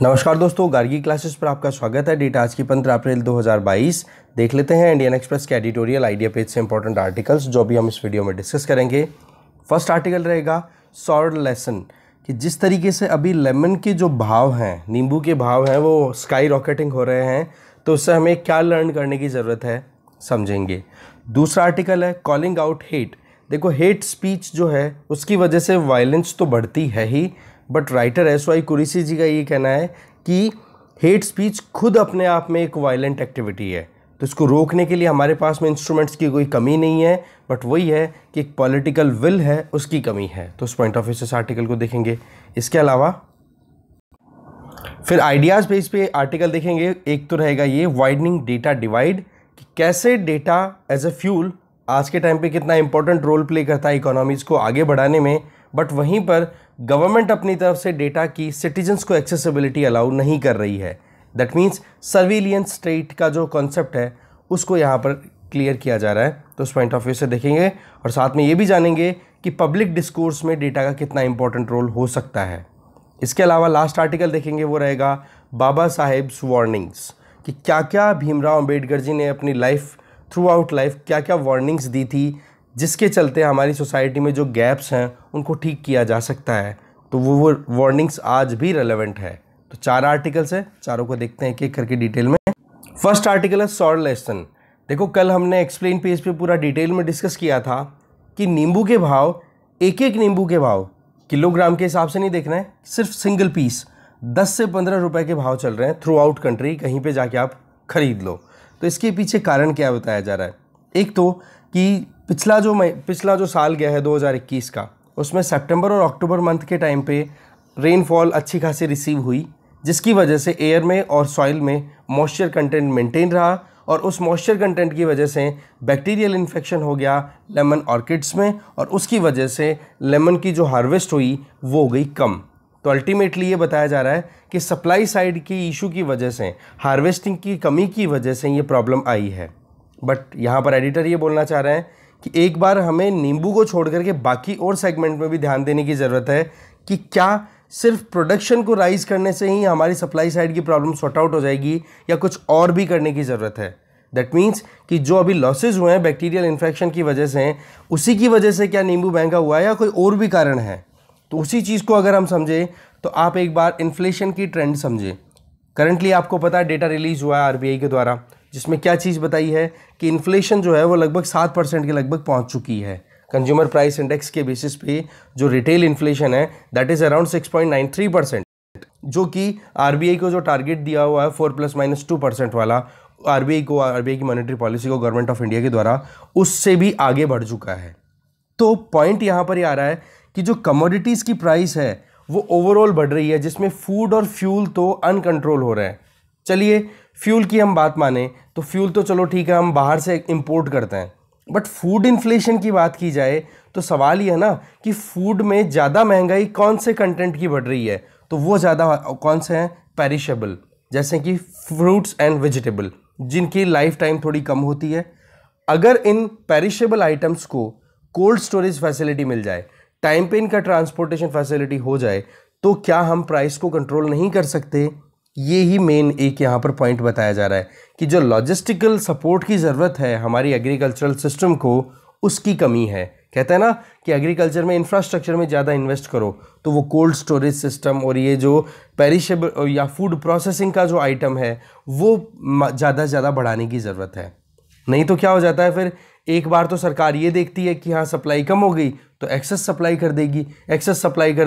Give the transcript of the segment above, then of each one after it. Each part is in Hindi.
नमस्कार दोस्तों, गार्गी क्लासेस पर आपका स्वागत है। डेट आज की 15 अप्रैल 2022। देख लेते हैं इंडियन एक्सप्रेस के एडिटोरियल आइडिया पेज से इंपॉर्टेंट आर्टिकल्स जो भी हम इस वीडियो में डिस्कस करेंगे। फर्स्ट आर्टिकल रहेगा सॉर्ड लेसन, कि जिस तरीके से अभी लेमन के जो भाव हैं, नींबू के भाव हैं, वो स्काई रॉकेटिंग हो रहे हैं, तो उससे हमें क्या लर्न करने की ज़रूरत है समझेंगे। दूसरा आर्टिकल है कॉलिंग आउट हेट। देखो, हेट स्पीच जो है उसकी वजह से वायलेंस तो बढ़ती है ही, बट राइटर एस.वाई. कुरैशी जी का ये कहना है कि हेट स्पीच खुद अपने आप में एक वायलेंट एक्टिविटी है, तो इसको रोकने के लिए हमारे पास में इंस्ट्रूमेंट्स की कोई कमी नहीं है, बट वही है कि एक पॉलिटिकल विल है, उसकी कमी है। तो उस पॉइंट ऑफ व्यू से इस आर्टिकल को देखेंगे। इसके अलावा फिर आइडियाज़ पेज पे आर्टिकल देखेंगे। एक तो रहेगा ये वाइडनिंग डेटा डिवाइड, कि कैसे डेटा एज ए फ्यूल आज के टाइम पे कितना इंपॉर्टेंट रोल प्ले करता है इकोनॉमीज़ को आगे बढ़ाने में, बट वहीं पर गवर्नमेंट अपनी तरफ से डेटा की सिटीजन्स को एक्सेसिबिलिटी अलाउ नहीं कर रही है। दैट मीन्स सर्विलियंस स्टेट का जो कॉन्सेप्ट है उसको यहाँ पर क्लियर किया जा रहा है। तो उस पॉइंट ऑफ व्यू से देखेंगे और साथ में ये भी जानेंगे कि पब्लिक डिस्कोर्स में डेटा का कितना इंपॉर्टेंट रोल हो सकता है। इसके अलावा लास्ट आर्टिकल देखेंगे, वो रहेगा बाबा साहेब्स वार्निंग्स, कि क्या क्या भीमराव अंबेडकर जी ने अपनी लाइफ थ्रू आउट लाइफ क्या क्या वार्निंग्स दी थी, जिसके चलते हमारी सोसाइटी में जो गैप्स हैं उनको ठीक किया जा सकता है। तो वो वार्निंग्स आज भी रेलेवेंट है। तो 4 आर्टिकल्स हैं, चारों को देखते हैं एक एक करके डिटेल में। फर्स्ट आर्टिकल है सॉर्ड लेसन। देखो, कल हमने एक्सप्लेन पेज पे पूरा डिटेल में डिस्कस किया था कि नींबू के भाव, एक एक नींबू के भाव किलोग्राम के हिसाब से नहीं देखना है, सिर्फ सिंगल पीस 10 से 15 रुपए के भाव चल रहे हैं थ्रू आउट कंट्री। कहीं पे जाके आप खरीद लो। तो इसके पीछे कारण क्या बताया जा रहा है? एक तो कि पिछला जो साल गया है 2021 का, उसमें सितंबर और अक्टूबर मंथ के टाइम पे रेनफॉल अच्छी खासी रिसीव हुई, जिसकी वजह से एयर में और सॉइल में मॉइस्चर कंटेंट मेंटेन रहा, और उस मॉइस्चर कंटेंट की वजह से बैक्टीरियल इन्फेक्शन हो गया लेमन ऑर्किड्स में, और उसकी वजह से लेमन की जो हार्वेस्ट हुई वो हो गई कम। तो अल्टीमेटली ये बताया जा रहा है कि सप्लाई साइड की इशू की वजह से, हार्वेस्टिंग की कमी की वजह से ये प्रॉब्लम आई है। बट यहाँ पर एडिटर ये बोलना चाह रहे हैं कि एक बार हमें नींबू को छोड़ करके बाकी और सेगमेंट में भी ध्यान देने की ज़रूरत है कि क्या सिर्फ प्रोडक्शन को राइज करने से ही हमारी सप्लाई साइड की प्रॉब्लम सॉर्ट आउट हो जाएगी, या कुछ और भी करने की ज़रूरत है। दैट मीन्स कि जो अभी लॉसेज हुए हैं बैक्टीरियल इन्फेक्शन की वजह से, उसी की वजह से क्या नींबू महंगा हुआ है या कोई और भी कारण है? तो उसी चीज़ को अगर हम समझें तो आप एक बार इन्फ्लेशन की ट्रेंड समझें। करंटली आपको पता है डेटा रिलीज हुआ है आरबीआई के द्वारा, जिसमें क्या चीज़ बताई है कि इन्फ्लेशन जो है वो लगभग 7% के लगभग पहुंच चुकी है। कंज्यूमर प्राइस इंडेक्स के बेसिस पे जो रिटेल इन्फ्लेशन है दैट इज़ अराउंड 6.93%, जो कि आरबीआई को जो टारगेट दिया हुआ है 4 ± 2% वाला, आरबीआई की मॉनेटरी पॉलिसी को गवर्नमेंट ऑफ इंडिया के द्वारा, उससे भी आगे बढ़ चुका है। तो पॉइंट यहाँ पर ये आ रहा है कि जो कमोडिटीज़ की प्राइस है वो ओवरऑल बढ़ रही है, जिसमें फूड और फ्यूल तो अनकंट्रोल हो रहे हैं। चलिए फ्यूल की हम बात माने तो फ्यूल तो चलो ठीक है, हम बाहर से इंपोर्ट करते हैं, बट फूड इन्फ्लेशन की बात की जाए तो सवाल ये है ना कि फूड में ज़्यादा महंगाई कौन से कंटेंट की बढ़ रही है? तो वो ज़्यादा कौन से हैं? पेरिशेबल, जैसे कि फ्रूट्स एंड वेजिटेबल, जिनकी लाइफ टाइम थोड़ी कम होती है। अगर इन पेरिशेबल आइटम्स को कोल्ड स्टोरेज फैसिलिटी मिल जाए, टाइम पे इनका ट्रांसपोर्टेशन फैसिलिटी हो जाए, तो क्या हम प्राइस को कंट्रोल नहीं कर सकते? ये ही मेन एक यहाँ पर पॉइंट बताया जा रहा है कि जो लॉजिस्टिकल सपोर्ट की ज़रूरत है हमारी एग्रीकल्चरल सिस्टम को, उसकी कमी है। कहते हैं ना कि एग्रीकल्चर में इंफ्रास्ट्रक्चर में ज़्यादा इन्वेस्ट करो, तो वो कोल्ड स्टोरेज सिस्टम और ये जो पेरिशेबल या फूड प्रोसेसिंग का जो आइटम है वो ज़्यादा से ज़्यादा बढ़ाने की ज़रूरत है। नहीं तो क्या हो जाता है, फिर एक बार तो सरकार ये देखती है कि हाँ सप्लाई कम हो गई तो एक्सेस सप्लाई कर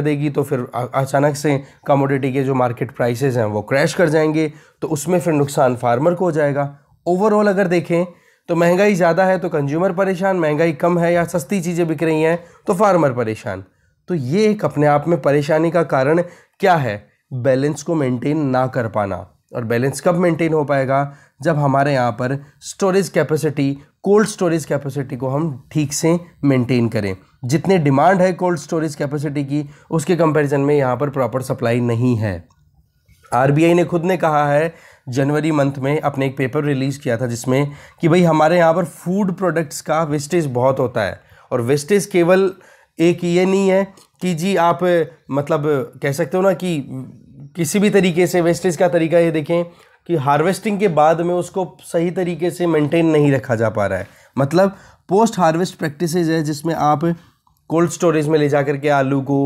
देगी, तो फिर अचानक से कमोडिटी के जो मार्केट प्राइसेस हैं वो क्रैश कर जाएंगे, तो उसमें फिर नुकसान फार्मर को हो जाएगा। ओवरऑल अगर देखें तो महंगाई ज़्यादा है तो कंज्यूमर परेशान, महंगाई कम है या सस्ती चीज़ें बिक रही हैं तो फार्मर परेशान। तो ये एक अपने आप में परेशानी का कारण क्या है? बैलेंस को मेंटेन ना कर पाना। और बैलेंस कब मेंटेन हो पाएगा? जब हमारे यहाँ पर storage capacity, cold storage capacity को हम ठीक से मेंटेन करें। जितने डिमांड है कोल्ड स्टोरेज कैपेसिटी की, उसके कंपैरिजन में यहाँ पर प्रॉपर सप्लाई नहीं है। आरबीआई ने खुद ने कहा है, जनवरी मंथ में अपने एक पेपर रिलीज़ किया था जिसमें कि भाई हमारे यहाँ पर फूड प्रोडक्ट्स का वेस्टेज बहुत होता है। और वेस्टेज केवल एक ये नहीं है कि जी आप मतलब कह सकते हो ना कि किसी भी तरीके से वेस्टेज का तरीका ये देखें कि हार्वेस्टिंग के बाद में उसको सही तरीके से मेंटेन नहीं रखा जा पा रहा है। मतलब पोस्ट हार्वेस्ट प्रैक्टिसेज है जिसमें आप कोल्ड स्टोरेज में ले जा करके आलू को,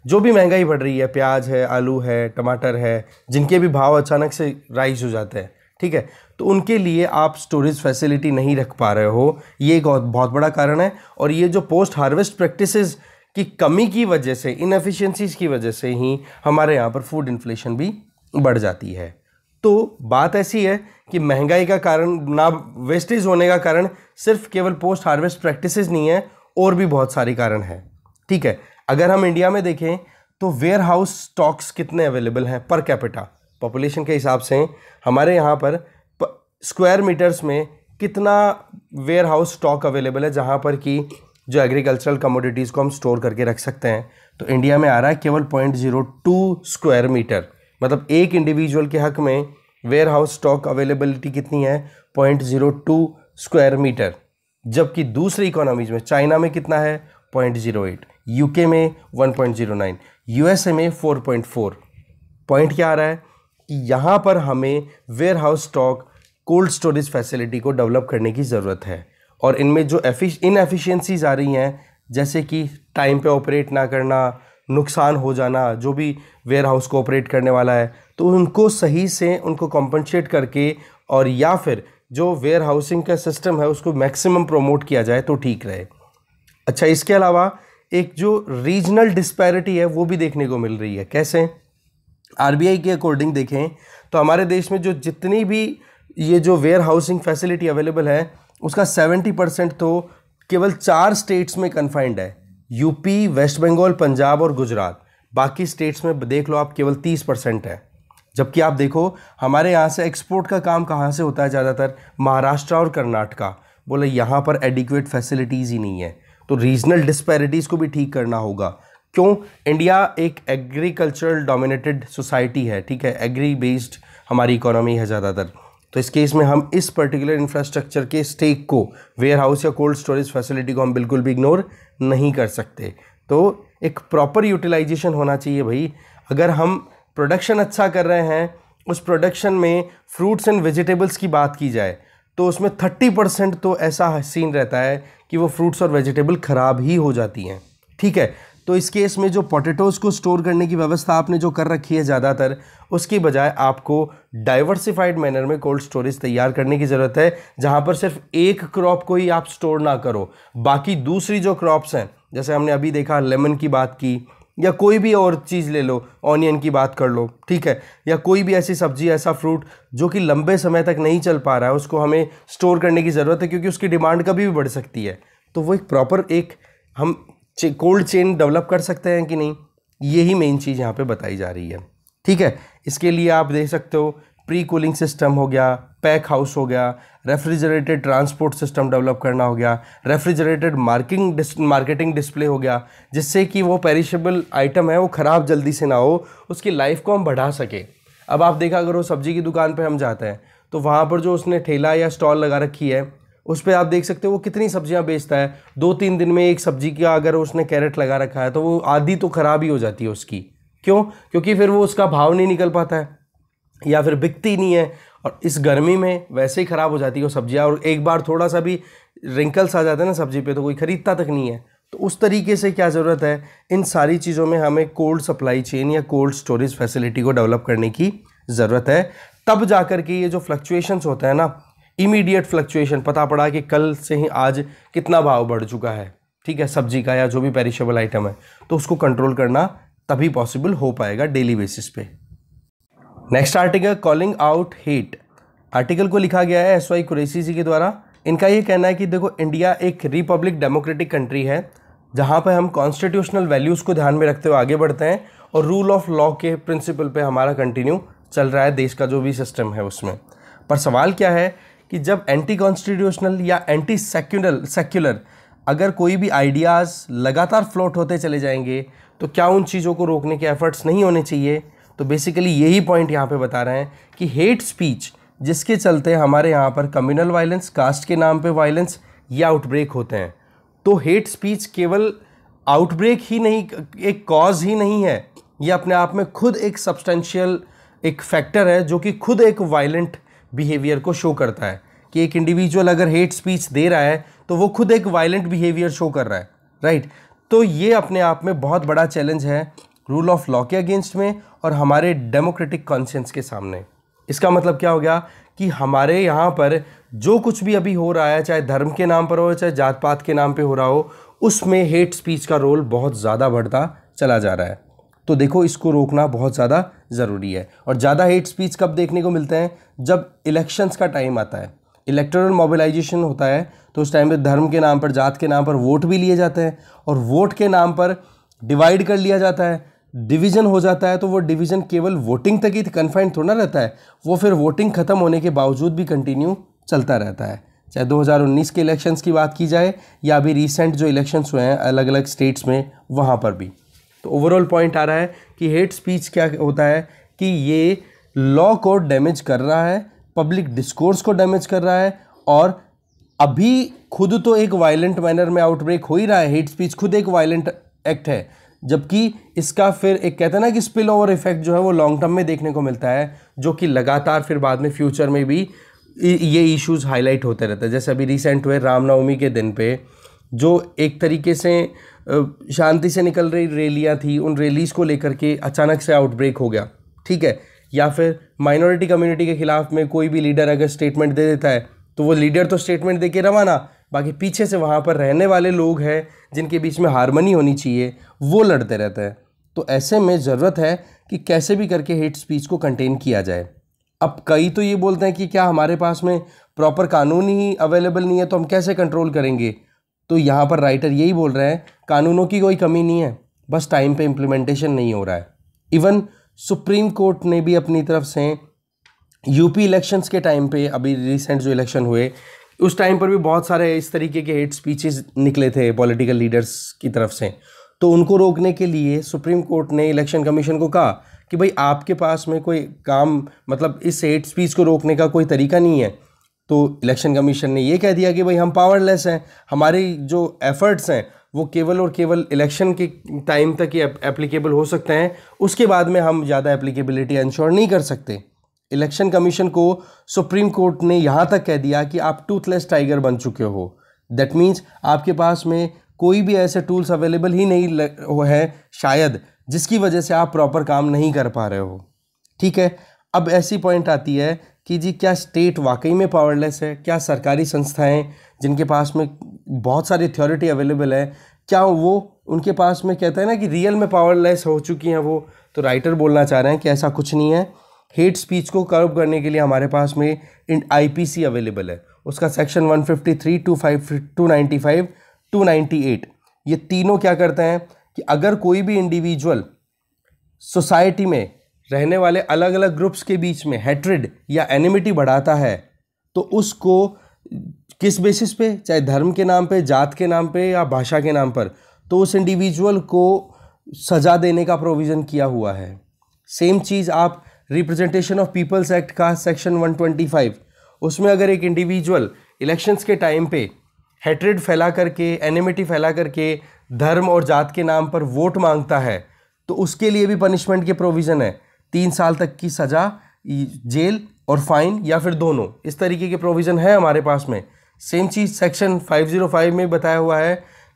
जो भी महंगाई बढ़ रही है, प्याज है, आलू है, टमाटर है, जिनके भी भाव अचानक से राइज हो जाते हैं, ठीक है, तो उनके लिए आप स्टोरेज फैसिलिटी नहीं रख पा रहे हो, ये एक बहुत बड़ा कारण है। और ये जो पोस्ट हार्वेस्ट प्रैक्टिसेस की कमी की वजह से, इनएफिशिएंसीज की वजह से ही हमारे यहाँ पर फूड इन्फ्लेशन भी बढ़ जाती है। तो बात ऐसी है कि महंगाई का कारण ना, वेस्टेज होने का कारण सिर्फ केवल पोस्ट हार्वेस्ट प्रैक्टिसेस नहीं है, और भी बहुत सारे कारण हैं, ठीक है। अगर हम इंडिया में देखें तो वेयर हाउस स्टॉक्स कितने अवेलेबल हैं पर कैपिटा पॉपुलेशन के हिसाब से, हमारे यहाँ पर स्क्वायर मीटर्स में कितना वेयर हाउस स्टॉक अवेलेबल है जहाँ पर कि जो एग्रीकल्चरल कमोडिटीज़ को हम स्टोर करके रख सकते हैं। तो इंडिया में आ रहा है केवल 0.02 स्क्वायर मीटर, मतलब एक इंडिविजुअल के हक में वेयर हाउस स्टॉक अवेलेबिलिटी कितनी है, 0.02 स्क्वायर मीटर। जबकि दूसरी इकोनॉमीज में, चाइना में कितना है, 0.08, यूके में 1.09, यूएसए में 4.4। पॉइंट क्या आ रहा है कि यहाँ पर हमें warehouse stock, cold storage facility को डेवलप करने की ज़रूरत है। और इनमें जो इनएफिशिएंसीज आ रही हैं, जैसे कि टाइम पे ऑपरेट ना करना, नुकसान हो जाना जो भी वेयर हाउस को ऑपरेट करने वाला है, तो उनको सही से उनको कॉम्पनसेट करके, और या फिर जो वेयर हाउसिंग का सिस्टम है उसको मैक्सिमम प्रमोट किया जाए तो ठीक रहे। अच्छा, इसके अलावा एक जो रीजनल डिस्पैरिटी है वो भी देखने को मिल रही है। कैसे? आरबीआई के अकॉर्डिंग देखें तो हमारे देश में जो जितनी भी ये जो वेयर हाउसिंग फैसिलिटी अवेलेबल है उसका 70% तो केवल 4 स्टेट्स में कन्फाइंड है, यूपी, वेस्ट बंगाल, पंजाब और गुजरात। बाकी स्टेट्स में देख लो आप केवल 30% है। जबकि आप देखो हमारे यहाँ से एक्सपोर्ट का काम कहाँ से होता है ज़्यादातर, महाराष्ट्र और कर्नाटका। बोले यहाँ पर एडिक्वेट फैसिलिटीज़ ही नहीं है। तो रीजनल डिस्पैरिटीज़ को भी ठीक करना होगा। क्यों? इंडिया एक एग्रीकल्चरल डोमिनेटेड सोसाइटी है, ठीक है, एग्री बेस्ड हमारी इकोनॉमी है ज़्यादातर। तो इस केस में हम इस पर्टिकुलर इंफ्रास्ट्रक्चर के स्टेक को, वेयर हाउस या कोल्ड स्टोरेज फैसिलिटी को हम बिल्कुल भी इग्नोर नहीं कर सकते। तो एक प्रॉपर यूटिलाइजेशन होना चाहिए भाई। अगर हम प्रोडक्शन अच्छा कर रहे हैं, उस प्रोडक्शन में फ्रूट्स एंड वेजिटेबल्स की बात की जाए तो उसमें 30% तो ऐसा सीन रहता है कि वो फ्रूट्स और वेजिटेबल ख़राब ही हो जाती हैं, ठीक है। तो इस केस में जो पोटैटोज़ को स्टोर करने की व्यवस्था आपने जो कर रखी है ज़्यादातर, उसकी बजाय आपको डाइवर्सिफाइड मैनर में कोल्ड स्टोरेज तैयार करने की ज़रूरत है, जहाँ पर सिर्फ एक क्रॉप को ही आप स्टोर ना करो, बाकी दूसरी जो क्रॉप्स हैं, जैसे हमने अभी देखा लेमन की बात की, या कोई भी और चीज़ ले लो, ऑनियन की बात कर लो, ठीक है, या कोई भी ऐसी सब्जी, ऐसा फ्रूट जो कि लंबे समय तक नहीं चल पा रहा है, उसको हमें स्टोर करने की ज़रूरत है क्योंकि उसकी डिमांड कभी भी बढ़ सकती है। तो वो एक प्रॉपर एक हम कोल्ड चेन डेवलप कर सकते हैं कि नहीं, यही मेन चीज़ यहाँ पे बताई जा रही है, ठीक है। इसके लिए आप देख सकते हो प्री कूलिंग सिस्टम हो गया, पैक हाउस हो गया, रेफ्रिजरेटेड ट्रांसपोर्ट सिस्टम डेवलप करना हो गया, रेफ्रिजरेटेड मार्केटिंग डिस्प्ले हो गया, जिससे कि वो पेरिशेबल आइटम है वो ख़राब जल्दी से ना हो, उसकी लाइफ को हम बढ़ा सके। अब आप देखा करो सब्जी की दुकान पे हम जाते हैं तो वहाँ पर जो उसने ठेला या स्टॉल लगा रखी है उस पर आप देख सकते हो वो कितनी सब्जियां बेचता है। 2-3 दिन में एक सब्जी का अगर उसने कैरेट लगा रखा है तो वो आधी तो ख़राब ही हो जाती है उसकी। क्यों? क्योंकि फिर वो उसका भाव नहीं निकल पाता है या फिर बिकती नहीं है, और इस गर्मी में वैसे ही ख़राब हो जाती है वो सब्जियाँ, और एक बार थोड़ा सा भी रिंकल्स आ जाते हैं ना सब्जी पे तो कोई ख़रीदता तक नहीं है। तो उस तरीके से क्या ज़रूरत है, इन सारी चीज़ों में हमें कोल्ड सप्लाई चेन या कोल्ड स्टोरेज फैसिलिटी को डेवलप करने की ज़रूरत है। तब जा कर के ये जो फ्लक्चुएशंस होते हैं ना, इमीडिएट फ्लक्चुएशन, पता पड़ा कि कल से ही आज कितना भाव बढ़ चुका है, ठीक है, सब्जी का या जो भी पेरिशेबल आइटम है, तो उसको कंट्रोल करना तभी पॉसिबल हो पाएगा डेली बेसिस पे। Next article, calling out hate. Article को लिखा गया है एस वाई कुरैशी जी के द्वारा। इनका ये कहना है कि देखो, इंडिया एक रिपब्लिक डेमोक्रेटिक कंट्री है जहाँ पर हम कॉन्स्टिट्यूशनल वैल्यूज़ को ध्यान में रखते हुए आगे बढ़ते हैं, और रूल ऑफ लॉ के प्रिंसिपल पे हमारा कंटिन्यू चल रहा है देश का जो भी सिस्टम है उसमें। पर सवाल क्या है कि जब एंटी कॉन्स्टिट्यूशनल या एंटी सेक्युलर अगर कोई भी आइडियाज़ लगातार फ्लोट होते चले जाएंगे तो क्या उन चीज़ों को रोकने के एफर्ट्स नहीं होने चाहिए? तो बेसिकली यही पॉइंट यहाँ पे बता रहे हैं कि हेट स्पीच जिसके चलते हमारे यहाँ पर कम्युनल वायलेंस, कास्ट के नाम पे वायलेंस या आउटब्रेक होते हैं। तो हेट स्पीच केवल आउटब्रेक ही नहीं, एक कॉज ही नहीं है, ये अपने आप में खुद एक सब्सटेंशियल एक फैक्टर है जो कि खुद एक वायलेंट बिहेवियर को शो करता है कि एक इंडिविजुअल अगर हेट स्पीच दे रहा है तो वो खुद एक वायलेंट बिहेवियर शो कर रहा है, राइट। तो ये अपने आप में बहुत बड़ा चैलेंज है रूल ऑफ लॉ के अगेंस्ट में और हमारे डेमोक्रेटिक कॉन्शियंस के सामने। इसका मतलब क्या हो गया कि हमारे यहाँ पर जो कुछ भी अभी हो रहा है, चाहे धर्म के नाम पर हो चाहे जात पात के नाम पे हो रहा हो, उसमें हेट स्पीच का रोल बहुत ज़्यादा बढ़ता चला जा रहा है। तो देखो, इसको रोकना बहुत ज़्यादा ज़रूरी है। और ज़्यादा हेट स्पीच कब देखने को मिलते हैं? जब इलेक्शंस का टाइम आता है, इलेक्टोरल मोबिलाइजेशन होता है, तो उस टाइम पे धर्म के नाम पर, जात के नाम पर वोट भी लिए जाते हैं और वोट के नाम पर डिवाइड कर लिया जाता है, डिवीज़न हो जाता है। तो वो डिवीज़न केवल वोटिंग तक ही कन्फाइंड थोड़ा रहता है, वो फिर वोटिंग ख़त्म होने के बावजूद भी कंटिन्यू चलता रहता है। चाहे 2019 के इलेक्शंस की बात की जाए या अभी रिसेंट जो इलेक्शंस हुए हैं अलग अलग स्टेट्स में, वहाँ पर भी। तो ओवरऑल पॉइंट आ रहा है कि हेट स्पीच क्या होता है कि ये लॉ को डैमेज कर रहा है, पब्लिक डिस्कोर्स को डैमेज कर रहा है। और अभी खुद तो एक वायलेंट मैनर में आउटब्रेक हो ही रहा है, हेट स्पीच खुद एक वायलेंट एक्ट है, जबकि इसका फिर एक कहते हैं ना कि स्पिल ओवर इफेक्ट जो है वो लॉन्ग टर्म में देखने को मिलता है, जो कि लगातार फिर बाद में फ्यूचर में भी ये इश्यूज हाईलाइट होते रहते हैं। जैसे अभी रिसेंट हुए रामनवमी के दिन पे जो एक तरीके से शांति से निकल रही रैलियाँ थी, उन रैलीज़ को लेकर के अचानक से आउटब्रेक हो गया, ठीक है। या फिर माइनॉरिटी कम्युनिटी के खिलाफ में कोई भी लीडर अगर स्टेटमेंट दे देता है तो वो लीडर तो स्टेटमेंट दे के रवाना, बाकी पीछे से वहाँ पर रहने वाले लोग हैं जिनके बीच में हारमनी होनी चाहिए, वो लड़ते रहते हैं। तो ऐसे में ज़रूरत है कि कैसे भी करके हेट स्पीच को कंटेन किया जाए। अब कई तो ये बोलते हैं कि क्या हमारे पास में प्रॉपर कानून ही अवेलेबल नहीं है तो हम कैसे कंट्रोल करेंगे। तो यहाँ पर राइटर यही बोल रहे हैं, कानूनों की कोई कमी नहीं है, बस टाइम पे इम्प्लीमेंटेशन नहीं हो रहा है। इवन सुप्रीम कोर्ट ने भी अपनी तरफ से यूपी इलेक्शंस के टाइम पे, अभी रिसेंट जो इलेक्शन हुए उस टाइम पर भी बहुत सारे इस तरीके के हेट स्पीचेस निकले थे पॉलिटिकल लीडर्स की तरफ से। तो उनको रोकने के लिए सुप्रीम कोर्ट ने इलेक्शन कमीशन को कहा कि भाई आपके पास में कोई काम, मतलब इस हेट स्पीच को रोकने का कोई तरीका नहीं है। तो इलेक्शन कमीशन ने ये कह दिया कि भाई हम पावरलेस हैं, हमारी जो एफर्ट्स हैं वो केवल और केवल इलेक्शन के टाइम तक ही एप्लीकेबल हो सकते हैं, उसके बाद में हम ज़्यादा एप्लीकेबिलिटी इंश्योर नहीं कर सकते। इलेक्शन कमीशन को सुप्रीम कोर्ट ने यहाँ तक कह दिया कि आप टूथलेस टाइगर बन चुके हो। दैट मीन्स आपके पास में कोई भी ऐसे टूल्स अवेलेबल ही नहीं है शायद, जिसकी वजह से आप प्रॉपर काम नहीं कर पा रहे हो, ठीक है। अब ऐसी पॉइंट आती है कि जी क्या स्टेट वाकई में पावरलेस है? क्या सरकारी संस्थाएं जिनके पास में बहुत सारी अथॉरिटी अवेलेबल है, क्या वो उनके पास में कहते हैं ना कि रियल में पावरलेस हो चुकी हैं वो? तो राइटर बोलना चाह रहे हैं कि ऐसा कुछ नहीं है। हेट स्पीच को कर्ब करने के लिए हमारे पास में आईपीसी अवेलेबल है, उसका सेक्शन 153, 295, 298, ये तीनों क्या करते हैं कि अगर कोई भी इंडिविजुअल सोसाइटी में रहने वाले अलग अलग ग्रुप्स के बीच में हैट्रेड या एनिमिटी बढ़ाता है तो उसको किस बेसिस पे, चाहे धर्म के नाम पे, जात के नाम पे या भाषा के नाम पर, तो उस इंडिविजुअल को सजा देने का प्रोविज़न किया हुआ है। सेम चीज़ आप रिप्रेजेंटेशन ऑफ पीपल्स एक्ट का सेक्शन 125, उसमें अगर एक इंडिविजुअल इलेक्शंस के टाइम पे हैट्रेड फैला करके, एनिमिटी फैला करके धर्म और जात के नाम पर वोट मांगता है तो उसके लिए भी पनिशमेंट के प्रोविज़न है, 3 साल तक की सज़ा, जेल और फाइन या फिर दोनों, इस तरीके के प्रोविज़न है हमारे पास में। सेम चीज़ सेक्शन 505 में बताया हुआ है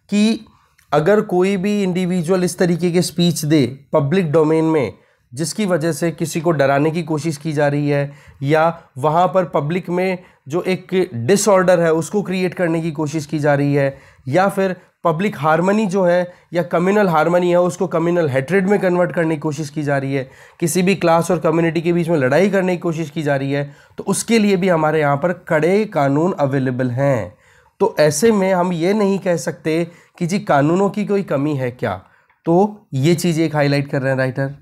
कि अगर कोई भी इंडिविजुअल इस तरीके के स्पीच दे पब्लिक डोमेन में जिसकी वजह से किसी को डराने की कोशिश की जा रही है या वहाँ पर पब्लिक में जो एक डिसऑर्डर है उसको क्रिएट करने की कोशिश की जा रही है, या फिर पब्लिक हार्मनी जो है या कम्युनल हार्मनी है उसको कम्युनल हेट्रेड में कन्वर्ट करने की कोशिश की जा रही है, किसी भी क्लास और कम्युनिटी के बीच में लड़ाई करने की कोशिश की जा रही है, तो उसके लिए भी हमारे यहाँ पर कड़े कानून अवेलेबल हैं। तो ऐसे में हम ये नहीं कह सकते कि जी कानूनों की कोई कमी है क्या। तो ये चीज़ एक हाईलाइट कर रहे हैं राइटर।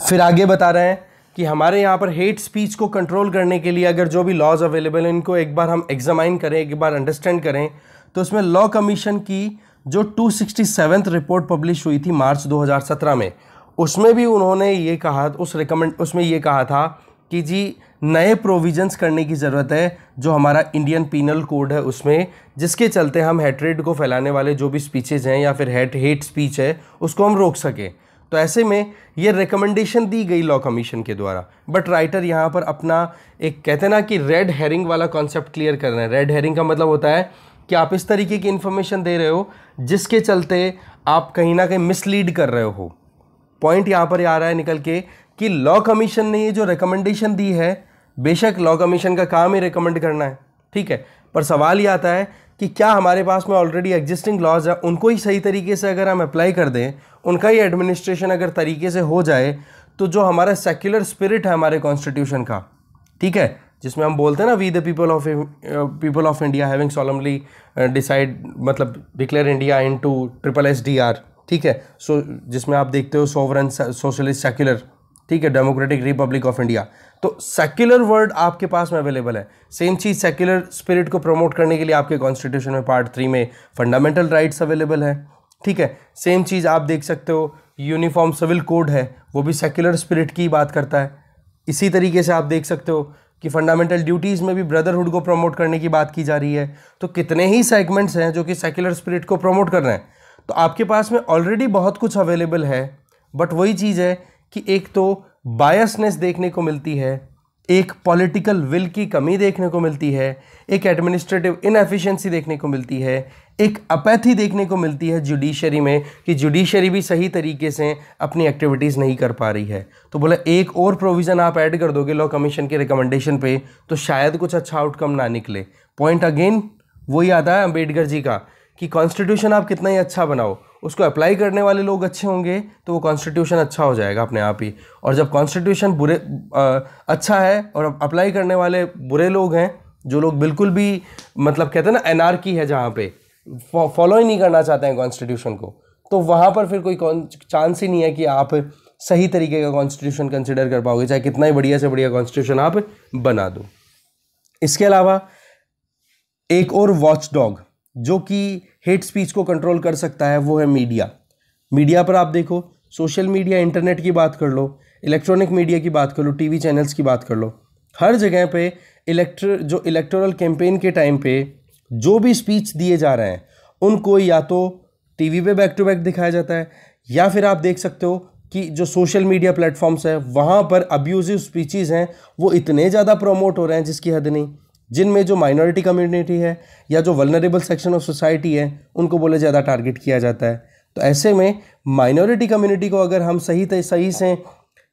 फिर आगे बता रहे हैं कि हमारे यहाँ पर हेट स्पीच को कंट्रोल करने के लिए अगर जो भी लॉज अवेलेबल हैं इनको एक बार हम एग्जामाइन करें, एक बार अंडरस्टैंड करें, तो इसमें लॉ कमीशन की जो 267th रिपोर्ट पब्लिश हुई थी मार्च 2017 में, उसमें भी उन्होंने ये कहा, उसमें ये कहा था कि जी नए प्रोविजंस करने की ज़रूरत है जो हमारा इंडियन पीनल कोड है उसमें, जिसके चलते हम हेट्रेड को फैलाने वाले जो भी स्पीचेज़ हैं या फिर हेट स्पीच है उसको हम रोक सकें। तो ऐसे में ये रिकमेंडेशन दी गई लॉ कमीशन के द्वारा, बट राइटर यहाँ पर अपना एक कहते हैं ना कि रेड हेरिंग वाला कॉन्सेप्ट क्लियर कर रहे हैं। रेड हेरिंग का मतलब होता है कि आप इस तरीके की इन्फॉर्मेशन दे रहे हो जिसके चलते आप कहीं ना कहीं मिसलीड कर रहे हो। पॉइंट यहाँ पर आ रहा है निकल के कि लॉ कमीशन ने ये जो रिकमेंडेशन दी है, बेशक लॉ कमीशन का काम ही रिकमेंड करना है, ठीक है, पर सवाल ये आता है कि क्या हमारे पास में ऑलरेडी एग्जिस्टिंग लॉज है, उनको ही सही तरीके से अगर हम अप्लाई कर दें, उनका ही एडमिनिस्ट्रेशन अगर तरीके से हो जाए, तो जो हमारा सेक्युलर स्पिरिट है हमारे कॉन्स्टिट्यूशन का, ठीक है, जिसमें हम बोलते हैं ना we the people of India having solemnly decided मतलब डिक्लेयर इंडिया इनटू SSSR, ठीक है, सो जिसमें आप देखते हो सोवरेन सोशलिस्ट सेक्युलर, ठीक है, डेमोक्रेटिक रिपब्लिक ऑफ इंडिया। तो सेक्युलर वर्ड आपके पास में अवेलेबल है। सेम चीज़ सेक्युलर स्पिरिट को प्रमोट करने के लिए आपके कॉन्स्टिट्यूशन में पार्ट 3 में फंडामेंटल राइट्स अवेलेबल है, ठीक है। सेम चीज़ आप देख सकते हो यूनिफॉर्म सिविल कोड है, वो भी सेक्युलर स्पिरिट की बात करता है। इसी तरीके से आप देख सकते हो कि फंडामेंटल ड्यूटीज़ में भी ब्रदरहुड को प्रमोट करने की बात की जा रही है। तो कितने ही सेगमेंट्स हैं जो कि सेक्युलर स्पिरिट को प्रमोट कर रहे हैं। तो आपके पास में ऑलरेडी बहुत कुछ अवेलेबल है, बट वही चीज़ है कि एक तो बायसनेस देखने को मिलती है, एक पॉलिटिकल विल की कमी देखने को मिलती है, एक एडमिनिस्ट्रेटिव इनएफिशिएंसी देखने को मिलती है, एक अपैथी देखने को मिलती है जुडिशरी में कि जुडिशरी भी सही तरीके से अपनी एक्टिविटीज़ नहीं कर पा रही है। तो बोला एक और प्रोविज़न आप ऐड कर दोगे लॉ कमीशन के रिकमेंडेशन पे तो शायद कुछ अच्छा आउटकम ना निकले। पॉइंट अगेन वही आता है अम्बेडकर जी का कि कॉन्स्टिट्यूशन आप कितना ही अच्छा बनाओ, उसको अप्लाई करने वाले लोग अच्छे होंगे तो वो कॉन्स्टिट्यूशन अच्छा हो जाएगा अपने आप ही। और जब कॉन्स्टिट्यूशन अच्छा है और अप्लाई करने वाले बुरे लोग हैं, जो लोग बिल्कुल भी मतलब कहते हैं ना एनार्की है, जहाँ पे फॉलो ही नहीं करना चाहते हैं कॉन्स्टिट्यूशन को, तो वहाँ पर फिर कोई चांस ही नहीं है कि आप सही तरीके का कॉन्स्टिट्यूशन कंसिडर कर पाओगे, चाहे कितना ही बढ़िया से बढ़िया कॉन्स्टिट्यूशन आप बना दो। इसके अलावा एक और वॉच डॉग जो कि हेट स्पीच को कंट्रोल कर सकता है वो है मीडिया। मीडिया पर आप देखो, सोशल मीडिया, इंटरनेट की बात कर लो, इलेक्ट्रॉनिक मीडिया की बात कर लो, टीवी चैनल्स की बात कर लो, हर जगह पे इलेक्टोरल कैंपेन के टाइम पे जो भी स्पीच दिए जा रहे हैं उनको या तो टीवी पे बैक टू बैक दिखाया जाता है, या फिर आप देख सकते हो कि जो सोशल मीडिया प्लेटफॉर्म्स हैं वहाँ पर अब्यूजिव स्पीचेज़ हैं वो इतने ज़्यादा प्रमोट हो रहे हैं जिसकी हद नहीं, जिनमें जो माइनॉरिटी कम्युनिटी है या जो वल्नरेबल सेक्शन ऑफ सोसाइटी है उनको बोले ज़्यादा टारगेट किया जाता है। तो ऐसे में माइनॉरिटी कम्युनिटी को अगर हम सही से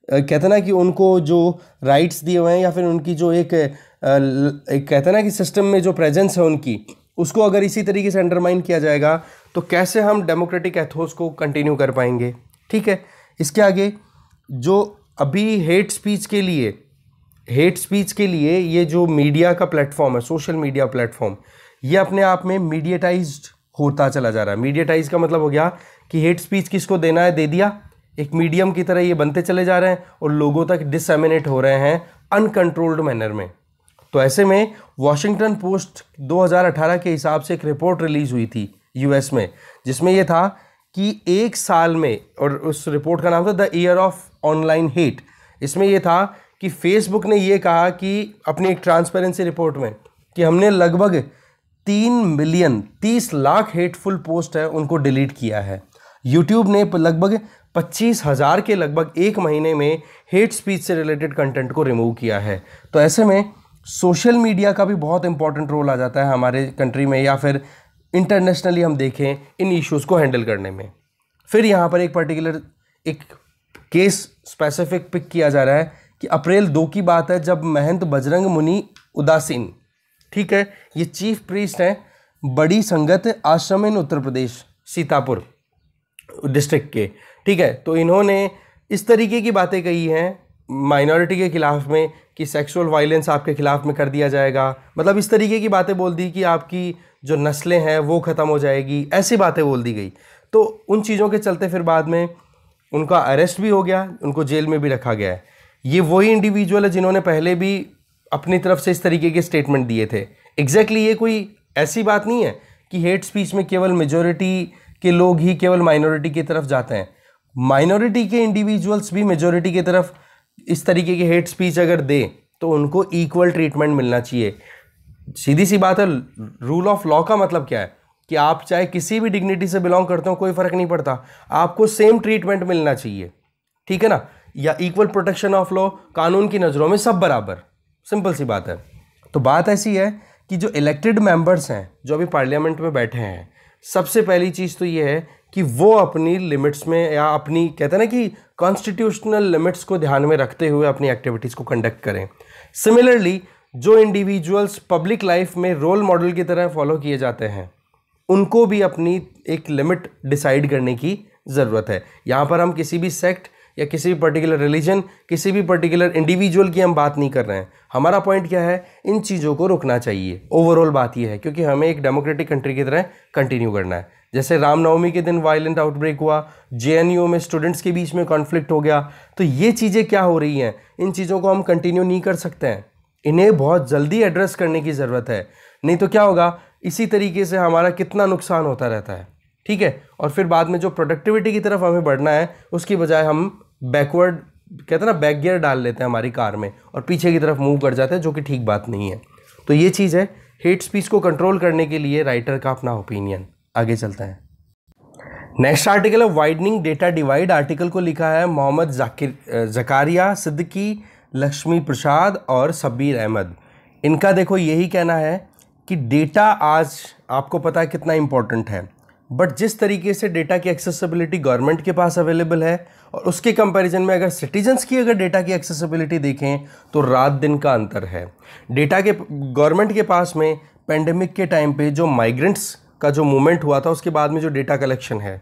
कहते ना कि उनको जो राइट्स दिए हुए हैं या फिर उनकी जो एक कहते ना कि सिस्टम में जो प्रेजेंस है उनकी, उसको अगर इसी तरीके से अंडरमाइन किया जाएगा तो कैसे हम डेमोक्रेटिक एथोस को कंटिन्यू कर पाएंगे, ठीक है। इसके आगे जो अभी हेट स्पीच के लिए ये जो मीडिया का प्लेटफॉर्म है, सोशल मीडिया प्लेटफॉर्म, ये अपने आप में मीडियटाइज्ड होता चला जा रहा है। मीडियटाइज का मतलब हो गया कि हेट स्पीच किसको देना है दे दिया, एक मीडियम की तरह ये बनते चले जा रहे हैं और लोगों तक डिसएमिनेट हो रहे हैं अनकंट्रोल्ड मैनर में। तो ऐसे में वॉशिंगटन पोस्ट 2018 के हिसाब से एक रिपोर्ट रिलीज हुई थी यूएस में, जिसमें यह था कि एक साल में, और उस रिपोर्ट का नाम था the year of online hate, इसमें यह था कि फेसबुक ने यह कहा कि अपनी एक ट्रांसपेरेंसी रिपोर्ट में कि हमने लगभग 3 मिलियन 30 लाख हेटफुल पोस्ट है उनको डिलीट किया है। यूट्यूब ने लगभग 25,000 के लगभग एक महीने में हेट स्पीच से रिलेटेड कंटेंट को रिमूव किया है। तो ऐसे में सोशल मीडिया का भी बहुत इंपॉर्टेंट रोल आ जाता है हमारे कंट्री में, या फिर इंटरनेशनली हम देखें इन इश्यूज़ को हैंडल करने में। फिर यहाँ पर एक पर्टिकुलर एक केस स्पेसिफिक पिक किया जा रहा है कि अप्रैल 2 की बात है जब महंत बजरंग मुनि उदासीन, ठीक है, ये चीफ प्रीस्ट हैं बड़ी संगत आश्रम इन उत्तर प्रदेश सीतापुर डिस्ट्रिक्ट के, ठीक है। तो इन्होंने इस तरीके की बातें कही हैं माइनॉरिटी के खिलाफ में कि सेक्सुअल वायलेंस आपके खिलाफ में कर दिया जाएगा, मतलब इस तरीके की बातें बोल दी कि आपकी जो नस्लें हैं वो ख़त्म हो जाएगी, ऐसी बातें बोल दी गई। तो उन चीज़ों के चलते फिर बाद में उनका अरेस्ट भी हो गया, उनको जेल में भी रखा गया है। ये वही इंडिविजुअल है जिन्होंने पहले भी अपनी तरफ से इस तरीके के स्टेटमेंट दिए थे। एग्जैक्टली ये कोई ऐसी बात नहीं है कि हेट स्पीच में केवल मेजॉरिटी के लोग ही केवल माइनॉरिटी की तरफ जाते हैं। माइनॉरिटी के इंडिविजुअल्स भी मेजॉरिटी की तरफ इस तरीके की हेट स्पीच अगर दे तो उनको इक्वल ट्रीटमेंट मिलना चाहिए। सीधी सी बात है, रूल ऑफ लॉ का मतलब क्या है कि आप चाहे किसी भी डिग्निटी से बिलोंग करते हो, कोई फर्क नहीं पड़ता, आपको सेम ट्रीटमेंट मिलना चाहिए, ठीक है ना, या इक्वल प्रोटेक्शन ऑफ लॉ, कानून की नज़रों में सब बराबर, सिंपल सी बात है। तो बात ऐसी है कि जो इलेक्टेड मेंबर्स हैं, जो अभी पार्लियामेंट में बैठे हैं, सबसे पहली चीज़ तो ये है कि वो अपनी लिमिट्स में, या अपनी कहते हैं ना कि कॉन्स्टिट्यूशनल लिमिट्स को ध्यान में रखते हुए अपनी एक्टिविटीज़ को कंडक्ट करें। सिमिलरली जो इंडिविजुअल्स पब्लिक लाइफ में रोल मॉडल की तरह फॉलो किए जाते हैं, उनको भी अपनी एक लिमिट डिसाइड करने की ज़रूरत है। यहाँ पर हम किसी भी सेक्ट या किसी भी पर्टिकुलर रिलीजन, किसी भी पर्टिकुलर इंडिविजुअल की हम बात नहीं कर रहे हैं। हमारा पॉइंट क्या है, इन चीज़ों को रुकना चाहिए। ओवरऑल बात यह है, क्योंकि हमें एक डेमोक्रेटिक कंट्री की तरह कंटिन्यू करना है। जैसे रामनवमी के दिन वायलेंट आउटब्रेक हुआ, जेएनयू में स्टूडेंट्स के बीच में कॉन्फ्लिक्ट हो गया, तो ये चीज़ें क्या हो रही हैं, इन चीज़ों को हम कंटिन्यू नहीं कर सकते हैं। इन्हें बहुत जल्दी एड्रेस करने की ज़रूरत है, नहीं तो क्या होगा, इसी तरीके से हमारा कितना नुकसान होता रहता है, ठीक है। और फिर बाद में जो प्रोडक्टिविटी की तरफ हमें बढ़ना है, उसकी बजाय हम बैकवर्ड, कहते हैं ना, बैक गियर डाल लेते हैं हमारी कार में और पीछे की तरफ मूव कर जाते हैं, जो कि ठीक बात नहीं है। तो ये चीज़ है हेट स्पीच को कंट्रोल करने के लिए राइटर का अपना ओपिनियन। आगे चलता है। नेक्स्ट आर्टिकल है वाइडनिंग डेटा डिवाइड। आर्टिकल को लिखा है मोहम्मद जकारिया सिद्दीकी, लक्ष्मी प्रसाद और शब्बीर अहमद। इनका देखो यही कहना है कि डेटा आज आपको पता है कितना इम्पोर्टेंट है, बट जिस तरीके से डेटा की एक्सेसिबिलिटी गवर्नमेंट के पास अवेलेबल है और उसके कंपैरिजन में अगर सिटीजन्स की अगर डेटा की एक्सेसिबिलिटी देखें तो रात दिन का अंतर है। डेटा के गवर्नमेंट के पास में पेंडेमिक के टाइम पे जो माइग्रेंट्स का जो मूवमेंट हुआ था, उसके बाद में जो डेटा कलेक्शन है,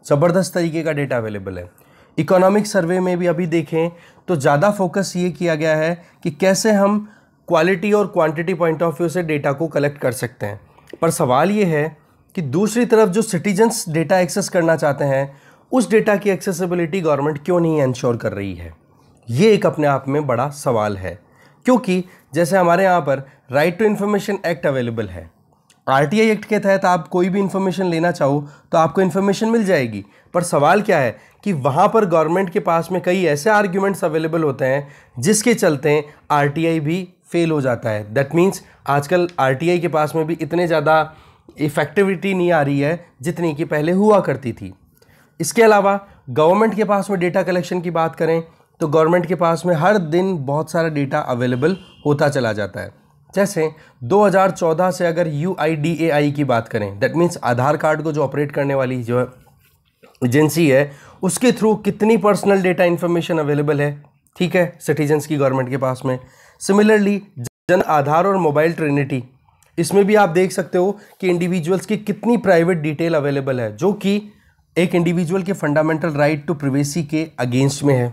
ज़बरदस्त तरीके का डेटा अवेलेबल है। इकोनॉमिक सर्वे में भी अभी देखें तो ज़्यादा फोकस ये किया गया है कि कैसे हम क्वालिटी और क्वांटिटी पॉइंट ऑफ व्यू से डेटा को कलेक्ट कर सकते हैं। पर सवाल ये है कि दूसरी तरफ जो सिटीजन्स डेटा एक्सेस करना चाहते हैं, उस डेटा की एक्सेसिबिलिटी गवर्नमेंट क्यों नहीं इंश्योर कर रही है। ये एक अपने आप में बड़ा सवाल है, क्योंकि जैसे हमारे यहाँ पर right to information act available है, आरटीआई एक्ट के तहत आप कोई भी इन्फॉर्मेशन लेना चाहो तो आपको इन्फॉर्मेशन मिल जाएगी। पर सवाल क्या है कि वहाँ पर गवर्नमेंट के पास में कई ऐसे आर्ग्यूमेंट्स अवेलेबल होते हैं जिसके चलते आरटीआई भी फेल हो जाता है। दैट मीन्स आजकल आरटीआई के पास में भी इतने ज़्यादा इफेक्टिविटी नहीं आ रही है जितनी कि पहले हुआ करती थी। इसके अलावा गवर्नमेंट के पास में डेटा कलेक्शन की बात करें तो गवर्नमेंट के पास में हर दिन बहुत सारा डेटा अवेलेबल होता चला जाता है। जैसे 2014 से अगर UIDAI की बात करें, दैट मीन्स आधार कार्ड को जो ऑपरेट करने वाली जो एजेंसी है, उसके थ्रू कितनी पर्सनल डेटा इन्फॉर्मेशन अवेलेबल है, ठीक है, सिटीजन्स की गवर्नमेंट के पास में। सिमिलरली जन आधार और मोबाइल ट्रिनिटी, इसमें भी आप देख सकते हो कि इंडिविजुअल्स की कितनी प्राइवेट डिटेल अवेलेबल है, जो कि एक इंडिविजुअल के फंडामेंटल राइट टू प्रिवेसी के अगेंस्ट में है,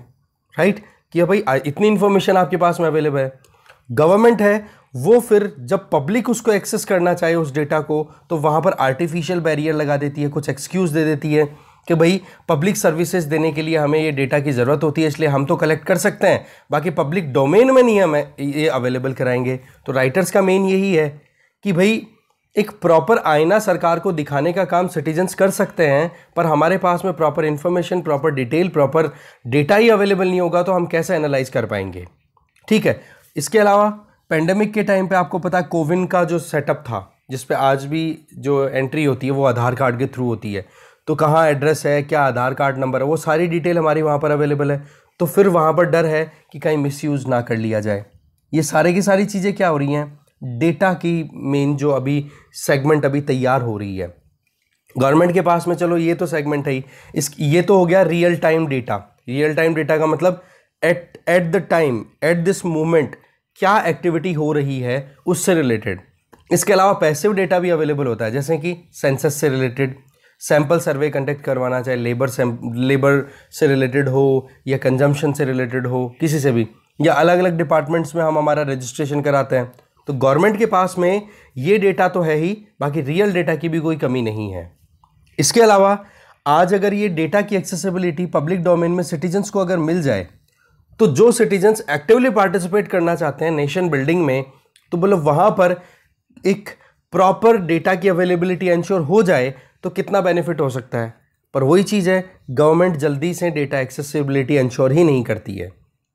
राइट, कि भाई इतनी इन्फॉर्मेशन आपके पास में अवेलेबल है। गवर्नमेंट है वो फिर जब पब्लिक उसको एक्सेस करना चाहे उस डेटा को, तो वहाँ पर आर्टिफिशियल बैरियर लगा देती है, कुछ एक्सक्यूज़ दे देती है कि भाई पब्लिक सर्विसेज देने के लिए हमें ये डेटा की ज़रूरत होती है, इसलिए हम तो कलेक्ट कर सकते हैं, बाकी पब्लिक डोमेन में नहीं हमें ये अवेलेबल कराएंगे। तो राइटर्स का मेन यही है कि भाई एक प्रॉपर आईना सरकार को दिखाने का काम सिटीजन्स कर सकते हैं, पर हमारे पास में proper information, proper detail, proper data ही अवेलेबल नहीं होगा तो हम कैसे एनालाइज कर पाएंगे, ठीक है। इसके अलावा पेंडेमिक के टाइम पे आपको पता है कोविन का जो सेटअप था, जिस पे आज भी जो एंट्री होती है वो आधार कार्ड के थ्रू होती है, तो कहाँ एड्रेस है, क्या आधार कार्ड नंबर है, वो सारी डिटेल हमारी वहाँ पर अवेलेबल है। तो फिर वहाँ पर डर है कि कहीं मिसयूज़ ना कर लिया जाए। ये सारे की सारी चीज़ें क्या हो रही हैं, डेटा की मेन जो अभी सेगमेंट अभी तैयार हो रही है गवर्नमेंट के पास में। चलो ये तो सेगमेंट है ही, ये तो हो गया real time data. Real time data का मतलब at the time, at this moment क्या एक्टिविटी हो रही है उससे रिलेटेड। इसके अलावा पैसिव डेटा भी अवेलेबल होता है, जैसे कि सेंसस से रिलेटेड, सैंपल सर्वे कंडक्ट करवाना, चाहे लेबर से रिलेटेड हो या कंजम्पशन से रिलेटेड हो, किसी से भी, या अलग अलग डिपार्टमेंट्स में हम हमारा रजिस्ट्रेशन कराते हैं। तो गवर्नमेंट के पास में ये डेटा तो है ही, बाकी रियल डेटा की भी कोई कमी नहीं है। इसके अलावा आज अगर ये डेटा की एक्सेसिबिलिटी पब्लिक डोमेन में सिटीजन्स को अगर मिल जाए, तो जो सिटीजन्स एक्टिवली पार्टिसिपेट करना चाहते हैं नेशन बिल्डिंग में, तो बोलो वहाँ पर एक प्रॉपर डेटा की अवेलेबिलिटी इंश्योर हो जाए तो कितना बेनिफिट हो सकता है। पर वही चीज़ है, गवर्नमेंट जल्दी से डेटा एक्सेसिबिलिटी इंश्योर ही नहीं करती है,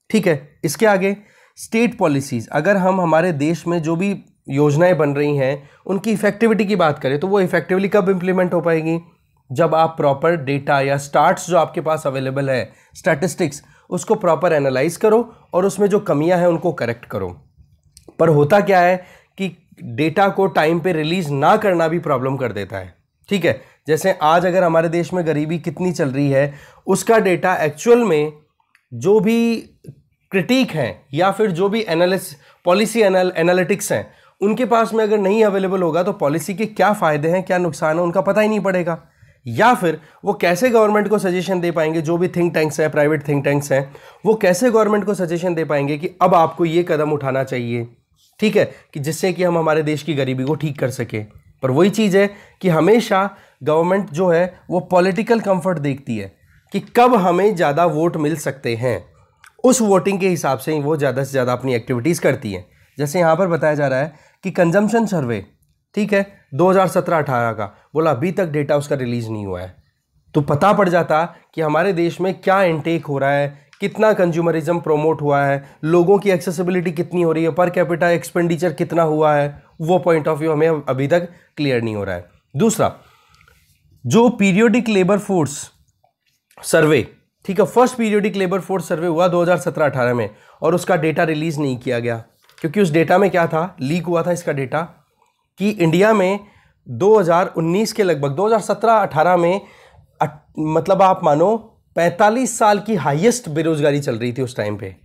ठीक है। इसके आगे स्टेट पॉलिसीज़, अगर हम हमारे देश में जो भी योजनाएं बन रही हैं उनकी इफेक्टिविटी की बात करें तो वो इफेक्टिवली कब इंप्लीमेंट हो पाएगी, जब आप प्रॉपर डेटा या स्टार्ट्स जो आपके पास अवेलेबल है, स्टैटिस्टिक्स, उसको प्रॉपर एनालाइज करो और उसमें जो कमियां हैं उनको करेक्ट करो। पर होता क्या है कि डेटा को टाइम पे रिलीज ना करना भी प्रॉब्लम कर देता है। ठीक है, जैसे आज अगर हमारे देश में गरीबी कितनी चल रही है उसका डेटा एक्चुअल में जो भी क्रिटिक हैं या फिर जो भी पॉलिसी एनालिटिक्स हैं उनके पास में अगर नहीं अवेलेबल होगा तो पॉलिसी के क्या फ़ायदे हैं क्या नुकसान है उनका पता ही नहीं पड़ेगा। या फिर वो कैसे गवर्नमेंट को सजेशन दे पाएंगे, जो भी थिंक टैंक्स हैं, प्राइवेट थिंक टैंक्स हैं, वो कैसे गवर्नमेंट को सजेशन दे पाएंगे कि अब आपको ये कदम उठाना चाहिए, ठीक है, कि जिससे कि हम हमारे देश की गरीबी को ठीक कर सके। पर वही चीज़ है कि हमेशा गवर्नमेंट जो है वो पॉलिटिकल कंफर्ट देखती है कि कब हमें ज़्यादा वोट मिल सकते हैं, उस वोटिंग के हिसाब से ही वो ज़्यादा से ज़्यादा अपनी एक्टिविटीज़ करती है। जैसे यहाँ पर बताया जा रहा है कि कंजम्पशन सर्वे, ठीक है, 2017-18 का, बोला अभी तक डेटा उसका रिलीज़ नहीं हुआ है, तो पता पड़ जाता कि हमारे देश में क्या इनटेक हो रहा है, कितना कंज्यूमरिज्म प्रोमोट हुआ है, लोगों की एक्सेसिबिलिटी कितनी हो रही है, पर कैपिटा एक्सपेंडिचर कितना हुआ है, वो पॉइंट ऑफ व्यू हमें अभी तक क्लियर नहीं हो रहा है। दूसरा, जो पीरियोडिक लेबर फोर्स सर्वे, ठीक है, first periodic labour force survey हुआ 2017-18 में और उसका डेटा रिलीज नहीं किया गया क्योंकि उस डेटा में क्या था, लीक हुआ था इसका डेटा कि इंडिया में 2019 के लगभग 2017-18 में मतलब आप मानो 45 साल की हाईएस्ट बेरोजगारी चल रही थी उस टाइम पे।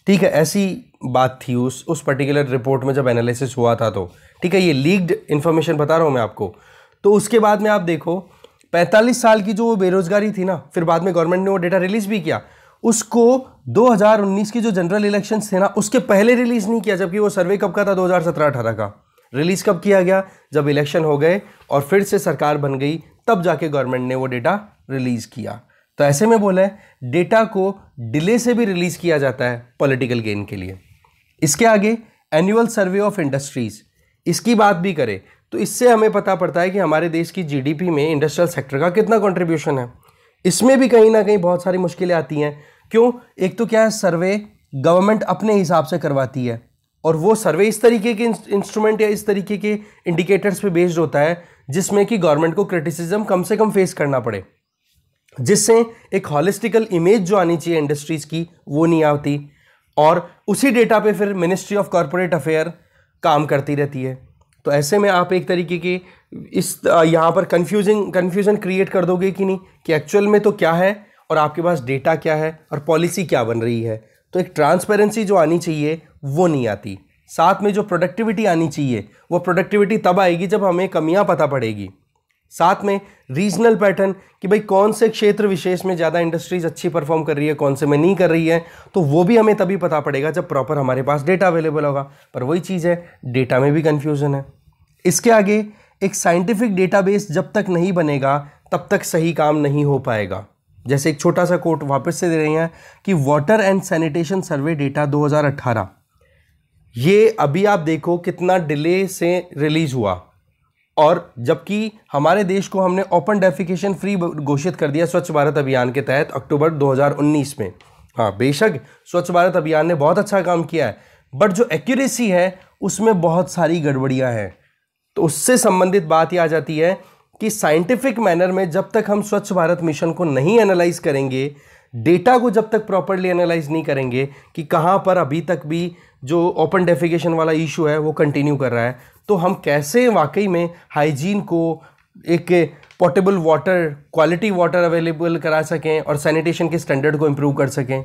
ठीक है, ऐसी बात थी उस पर्टिकुलर रिपोर्ट में जब एनालिसिस हुआ था तो, ठीक है, ये लीक्ड इन्फॉर्मेशन बता रहा हूं मैं आपको। तो उसके बाद में आप देखो 45 साल की जो बेरोजगारी थी ना, फिर बाद में गवर्नमेंट ने वो डेटा रिलीज भी किया, उसको 2019 की जो जनरल इलेक्शंस थे ना उसके पहले रिलीज नहीं किया, जबकि वो सर्वे कब का था, 2017-18 का। रिलीज कब किया गया, जब इलेक्शन हो गए और फिर से सरकार बन गई, तब जाके गवर्नमेंट ने वो डेटा रिलीज किया। तो ऐसे में बोला है डेटा को डिले से भी रिलीज किया जाता है पॉलिटिकल गेन के लिए। इसके आगे एनुअल सर्वे ऑफ इंडस्ट्रीज, इसकी बात भी करें तो इससे हमें पता पड़ता है कि हमारे देश की जीडीपी में इंडस्ट्रियल सेक्टर का कितना कंट्रीब्यूशन है। इसमें भी कहीं ना कहीं बहुत सारी मुश्किलें आती हैं। क्यों? एक तो क्या है, सर्वे गवर्नमेंट अपने हिसाब से करवाती है और वो सर्वे इस तरीके के इंस्ट्रूमेंट या इस तरीके के इंडिकेटर्स पे बेस्ड होता है जिसमें कि गवर्नमेंट को क्रिटिसिज्म कम से कम फेस करना पड़े, जिससे एक हॉलिस्टिकल इमेज जो आनी चाहिए इंडस्ट्रीज की वो नहीं आती। और उसी डेटा पे फिर मिनिस्ट्री ऑफ कॉरपोरेट अफेयर काम करती रहती है। तो ऐसे में आप एक तरीके के इस यहाँ पर कन्फ्यूजन क्रिएट कर दोगे कि नहीं, कि एक्चुअल में तो क्या है और आपके पास डेटा क्या है और पॉलिसी क्या बन रही है। तो एक ट्रांसपेरेंसी जो आनी चाहिए वो नहीं आती। साथ में जो प्रोडक्टिविटी आनी चाहिए वो प्रोडक्टिविटी तब आएगी जब हमें कमियां पता पड़ेगी। साथ में रीजनल पैटर्न कि भाई कौन से क्षेत्र विशेष में ज़्यादा इंडस्ट्रीज अच्छी परफॉर्म कर रही है, कौन से में नहीं कर रही है, तो वो भी हमें तभी पता पड़ेगा जब प्रॉपर हमारे पास डेटा अवेलेबल होगा। पर वही चीज़ है, डेटा में भी कन्फ्यूज़न है। इसके आगे एक साइंटिफिक डेटाबेस जब तक नहीं बनेगा तब तक सही काम नहीं हो पाएगा। जैसे एक छोटा सा कोट वापस से दे रही हैं कि water and sanitation survey data 2018, ये अभी आप देखो कितना डिले से रिलीज हुआ, और जबकि हमारे देश को हमने ओपन डेफिकेशन फ्री घोषित कर दिया स्वच्छ भारत अभियान के तहत अक्टूबर 2019 में। हाँ, बेशक स्वच्छ भारत अभियान ने बहुत अच्छा काम किया है, बट जो एक्यूरेसी है उसमें बहुत सारी गड़बड़ियां हैं। तो उससे संबंधित बात ये आ जाती है कि साइंटिफिक मैनर में जब तक हम स्वच्छ भारत मिशन को नहीं एनालाइज करेंगे, डेटा को जब तक प्रॉपर्ली एनालाइज नहीं करेंगे कि कहाँ पर अभी तक भी जो ओपन डेफिकेशन वाला इशू है वो कंटिन्यू कर रहा है, तो हम कैसे वाकई में हाइजीन को, एक portable water, quality water available करा सकें और सैनिटेशन के स्टैंडर्ड को इम्प्रूव कर सकें।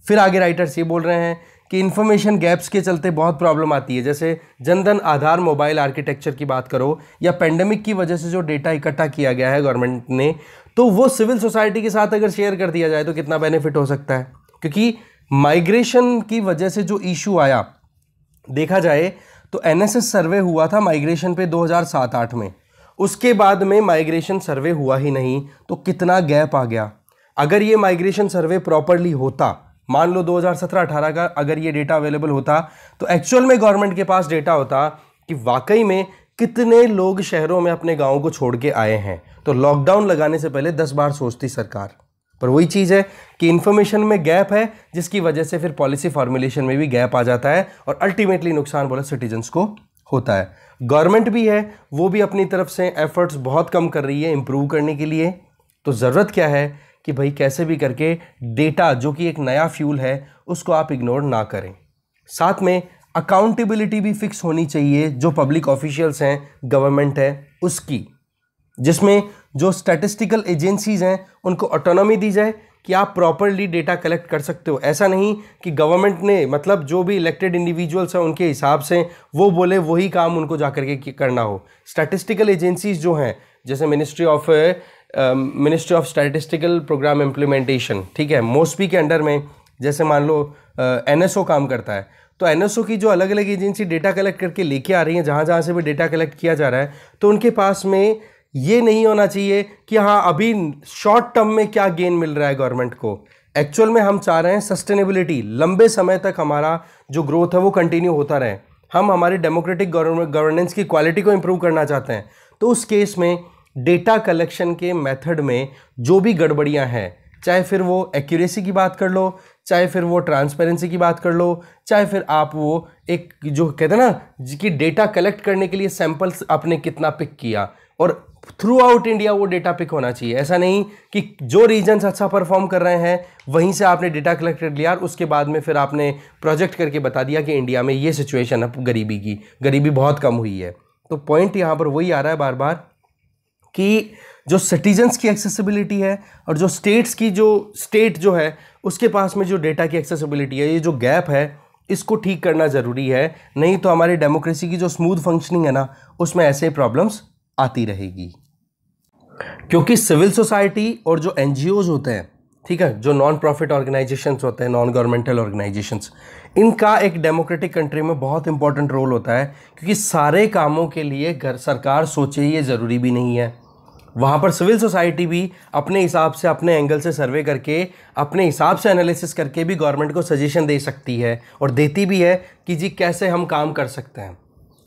फिर आगे राइटर्स ये बोल रहे हैं कि इन्फॉर्मेशन गैप्स के चलते बहुत प्रॉब्लम आती है। जैसे जनधन आधार मोबाइल आर्किटेक्चर की बात करो या पेंडेमिक की वजह से जो डेटा इकट्ठा किया गया है गवर्नमेंट ने, तो वो सिविल सोसाइटी के साथ अगर शेयर कर दिया जाए तो कितना बेनिफिट हो सकता है। क्योंकि माइग्रेशन की वजह से जो इशू आया, देखा जाए तो एनएसएस सर्वे हुआ था माइग्रेशन पे 2007-8 में, उसके बाद में माइग्रेशन सर्वे हुआ ही नहीं, तो कितना गैप आ गया। अगर ये माइग्रेशन सर्वे प्रॉपरली होता, मान लो 2017-18 का अगर ये डेटा अवेलेबल होता, तो एक्चुअल में गवर्नमेंट के पास डेटा होता कि वाकई में कितने लोग शहरों में अपने गाँव को छोड़ के आए हैं, तो लॉकडाउन लगाने से पहले 10 बार सोचती सरकार। पर वही चीज़ है कि इन्फॉर्मेशन में गैप है, जिसकी वजह से फिर पॉलिसी फॉर्मुलेशन में भी गैप आ जाता है और अल्टीमेटली नुकसान बोला सिटीजन्स को होता है। गवर्नमेंट भी है, वो भी अपनी तरफ से एफर्ट्स बहुत कम कर रही है इम्प्रूव करने के लिए। तो ज़रूरत क्या है कि भाई कैसे भी करके डेटा जो कि एक नया फ्यूल है उसको आप इग्नोर ना करें। साथ में अकाउंटेबिलिटी भी फिक्स होनी चाहिए जो पब्लिक ऑफिशियल्स हैं, गवर्नमेंट है उसकी, जिसमें जो स्टैटिस्टिकल एजेंसीज हैं उनको ऑटोनॉमी दी जाए कि आप प्रॉपरली डेटा कलेक्ट कर सकते हो। ऐसा नहीं कि गवर्नमेंट ने मतलब जो भी इलेक्टेड इंडिविजुअल्स हैं उनके हिसाब से वो बोले वही काम उनको जा करके करना हो। स्टैटिस्टिकल एजेंसीज जो हैं जैसे ministry of statistical programme implementation, ठीक है, मोस्पी के अंडर में जैसे मान लो एनएसओ काम करता है, तो एनएसओ की जो अलग अलग एजेंसी डेटा कलेक्ट करके लेके आ रही हैं, जहाँ जहाँ से भी डेटा कलेक्ट किया जा रहा है, तो उनके पास में ये नहीं होना चाहिए कि हाँ अभी शॉर्ट टर्म में क्या गेन मिल रहा है गवर्नमेंट को। एक्चुअल में हम चाह रहे हैं सस्टेनेबिलिटी, लंबे समय तक हमारा जो ग्रोथ है वो कंटिन्यू होता रहे। हम हमारी डेमोक्रेटिक गवर्नेंस की क्वालिटी को इंप्रूव करना चाहते हैं। तो उस केस में डेटा कलेक्शन के मेथड में जो भी गड़बड़ियां हैं, चाहे फिर वो एक्यूरेसी की बात कर लो, चाहे फिर वो ट्रांसपेरेंसी की बात कर लो, चाहे फिर आप वो एक जो कहते हैं ना कि डेटा कलेक्ट करने के लिए सैंपल्स आपने कितना पिक किया, और थ्रू आउट इंडिया वो डेटा पिक होना चाहिए। ऐसा नहीं कि जो रीजन्स अच्छा परफॉर्म कर रहे हैं वहीं से आपने डेटा कलेक्ट कर लिया और उसके बाद में फिर आपने प्रोजेक्ट करके बता दिया कि इंडिया में ये सिचुएशन है गरीबी की, गरीबी बहुत कम हुई है। तो पॉइंट यहाँ पर वही आ रहा है बार बार कि जो सिटीजन्स की एक्सेसिबिलिटी है और जो स्टेट जो है उसके पास में जो डेटा की एक्सेसिबिलिटी है, ये जो गैप है इसको ठीक करना ज़रूरी है। नहीं तो हमारी डेमोक्रेसी की जो स्मूथ फंक्शनिंग है ना उसमें ऐसे प्रॉब्लम्स आती रहेगी। क्योंकि सिविल सोसाइटी और जो एनजीओज होते हैं, ठीक है, जो नॉन प्रॉफिट ऑर्गेनाइजेशंस होते हैं, नॉन गवर्नमेंटल ऑर्गेनाइजेशंस, इनका एक डेमोक्रेटिक कंट्री में बहुत इंपॉर्टेंट रोल होता है। क्योंकि सारे कामों के लिए सरकार सोचे ये ज़रूरी भी नहीं है। वहाँ पर सिविल सोसाइटी भी अपने हिसाब से, अपने एंगल से सर्वे करके, अपने हिसाब से एनालिसिस करके भी गवर्नमेंट को सजेशन दे सकती है और देती भी है कि जी कैसे हम काम कर सकते हैं,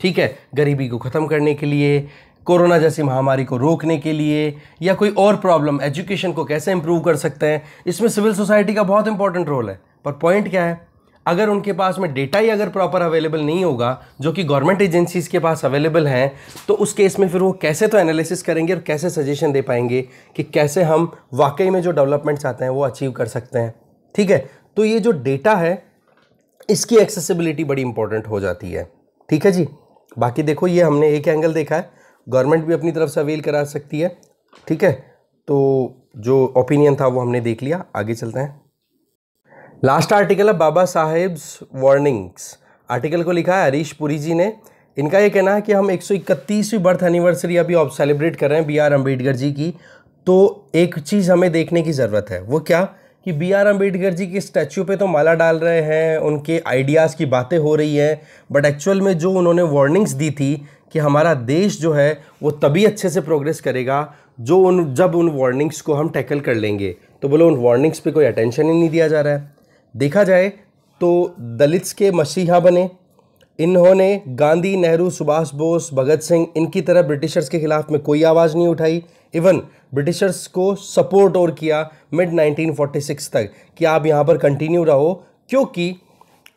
ठीक है, गरीबी को ख़त्म करने के लिए, कोरोना जैसी महामारी को रोकने के लिए, या कोई और प्रॉब्लम, एजुकेशन को कैसे इंप्रूव कर सकते हैं। इसमें सिविल सोसाइटी का बहुत इंपॉर्टेंट रोल है। पर पॉइंट क्या है, अगर उनके पास में डेटा ही अगर प्रॉपर अवेलेबल नहीं होगा जो कि गवर्नमेंट एजेंसीज के पास अवेलेबल हैं, तो उस केस में फिर वो कैसे तो एनालिसिस करेंगे और कैसे सजेशन दे पाएंगे कि कैसे हम वाकई में जो डेवलपमेंट चाहते हैं वो अचीव कर सकते हैं, ठीक है। तो ये जो डेटा है इसकी एक्सेसिबिलिटी बड़ी इंपॉर्टेंट हो जाती है, ठीक है जी। बाकी देखो ये हमने एक एंगल देखा है, गवर्नमेंट भी अपनी तरफ से अवेल करा सकती है, ठीक है। तो जो ओपिनियन था वो हमने देख लिया, आगे चलते हैं। लास्ट आर्टिकल है बाबा साहेब्स वार्निंग्स। आर्टिकल को लिखा है हरीश पुरी जी ने। इनका ये कहना है कि हम 131वीं बर्थ एनिवर्सरी अभी सेलिब्रेट कर रहे हैं बी.आर. अम्बेडकर जी की। तो एक चीज़ हमें देखने की ज़रूरत है, वो क्या कि बी.आर. अम्बेडकर जी के स्टैच्यू पे तो माला डाल रहे हैं, उनके आइडियाज़ की बातें हो रही हैं, बट एक्चुअल में जो उन्होंने वार्निंग्स दी थी कि हमारा देश जो है वो तभी अच्छे से प्रोग्रेस करेगा जब उन वार्निंग्स को हम टैकल कर लेंगे। तो बोलो उन वार्निंग्स पे कोई अटेंशन ही नहीं दिया जा रहा है। देखा जाए तो दलित्स के मसीहा बने, इन्होंने गांधी, नेहरू, सुभाष बोस, भगत सिंह, इनकी तरह ब्रिटिशर्स के खिलाफ में कोई आवाज़ नहीं उठाई। इवन ब्रिटिशर्स को सपोर्ट और किया मिड 1946 तक कि आप यहाँ पर कंटिन्यू रहो, क्योंकि